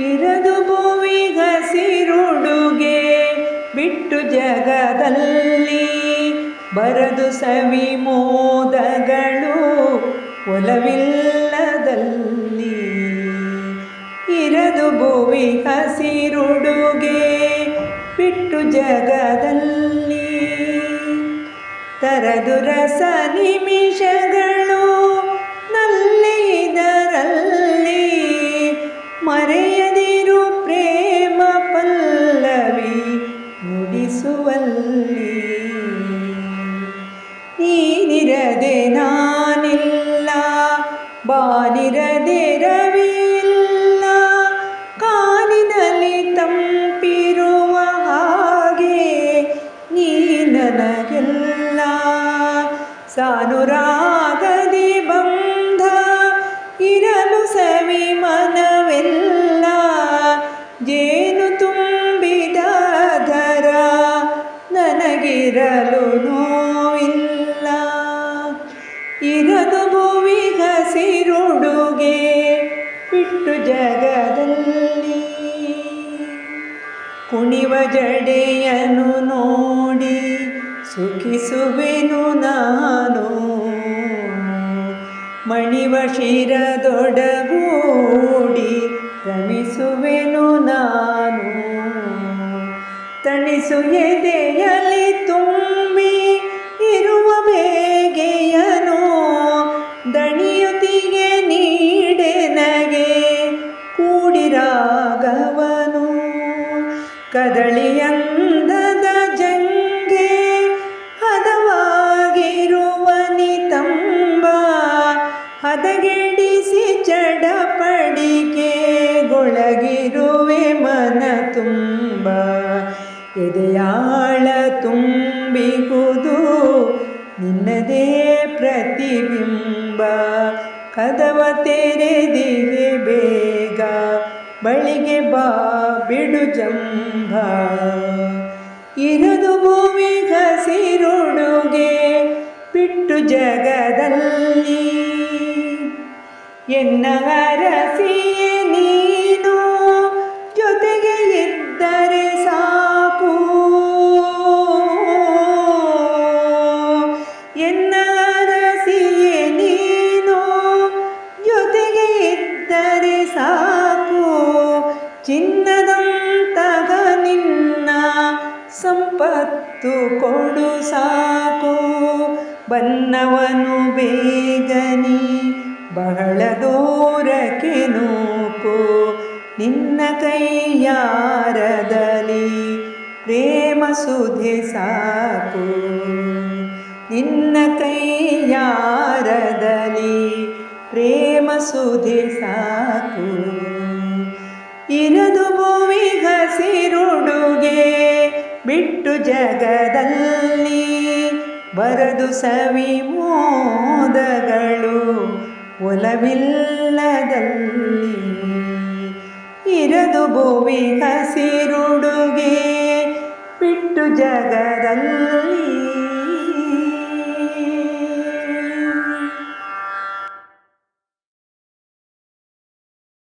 ಇರದು ಭುವಿ ಹಸಿರುಡುಗೆ ಬಿಟ್ಟು ಜಗದಲ್ಲಿ ಬರದು ಸವಿ ಮೋದಗಳು ಒಲವಿಲ್ಲದಲ್ಲಿ. ಇರದು ಭುವಿ ಹಸಿರುಡುಗೆ ಬಿಟ್ಟು ಜಗದಲ್ಲಿ ತರದು ರಸ ನಿಮಿಷಗಳು ನಲ್ಲಿ ಇದರಲ್ಲಿ ಮರೆಯದಿರು ಪ್ರೇಮ ಪಲ್ಲವಿ ನುಡಿಸುವಲ್ಲಿ. ನೀನಿರದೆ ನಾನಿಲ್ಲ, ಬಾನಿರದೆ ರವಿಯಿಲ್ಲ, ಕಾಲಿನಲ್ಲಿ ತಂಪಿರುವ ಹಾಗೆ ನೀ ನನಗೆಲ್ಲ. ಸಾನುರಾಗದಿ ಬಂಧ ಇರಲು ಸವಿ ಮನವೆಲ್ಲ, ಜೇನು ತುಂಬಿದ ಧರ ನನಗಿರಲು ನೋವಿಲ್ಲ. ಇರದು ಭುವಿ ಹಸಿರುಡುಗೆ ಬಿಟ್ಟು ಜಗದಲ್ಲಿ ಕುಣಿವ ಜಡೆಯನು ನೋಡಿ ಸುಖಿಸುವೆನು ನಾನು, ಮಣಿವ ಶಿರದೊಡಗೂಡಿ ರಮಿಸುವೆನು ನಾನು. ತಣಿಸು ಎದೆಯಲಿ ತುಂಬಿ ಇರುವ ಬೇಗೆಯನು ದಣಿಯುತ್ತಿಗೆ ನೀಡೆನಗೆ ಕೂಡಿರಾಗವನು. ಕದಳಿಯಂದದ ಜಂಗೆ ಹದವಾಗಿರುವ ನಿತಂಬ ಹದಗೆಡಿಸಿ ಚಡಪಡಿಕೆಗೊಳಗಿರುವೆ ಮನ ತುಂಬ. ಎದೆಯಾಳ ತುಂಬಿಹುದು ನಿನ್ನದೇ ಪ್ರತಿಬಿಂಬ, ಕದವ ತೆರೆದಿಗೆ ಬೇಗ ಬಳಿಗೆ ಬಾ ಬಿಡು ಜಂಭ. ಇರದು ಭುವಿ ಹಸಿರುಡುಗೆ ಬಿಟ್ಟು ಜಗದಲ್ಲಿ ಎನ್ನ ಅರಸಿಯೇ ನೀನು ಜೊತೆಗೆ ಇದ್ದರೆ ಸಾಕು. ಎನ್ನ ಅರಸಿಯೇ ನೀನು ಜೊತೆಗೆ ಇದ್ದರೆ ಸಾಕು. ಚಿನ್ನದಂತಹ ನಿನ್ನ ಸಂಪತ್ತು ಕೊಡು ಸಾಕು. ಬನ್ನವನು ಬೇಗನಿ ಬಹಳ ದೂರಕ್ಕೆ ನೂಕು, ನಿನ್ನ ಕೈಯಾರದಲ್ಲಿ ಪ್ರೇಮ ಸುಧೆ ಸಾಕು. ನಿನ್ನ ಕೈಯಾರದಲ್ಲಿ ಪ್ರೇಮ ಸುಧೆ ಸಾಕು. ಇರದು ಭುವಿ ಹಸಿರುಡುಗೆ ಬಿಟ್ಟು ಜಗದಲ್ಲಿ ಬರದು ಸವಿ ಮೋದಗಳು ಒಲವಿಲ್ಲದಲ್ಲಿ. ಇರದು ಭುವಿ ಹಸಿರುಡುಗೆ ಬಿಟ್ಟು ಜಗದಲ್ಲಿ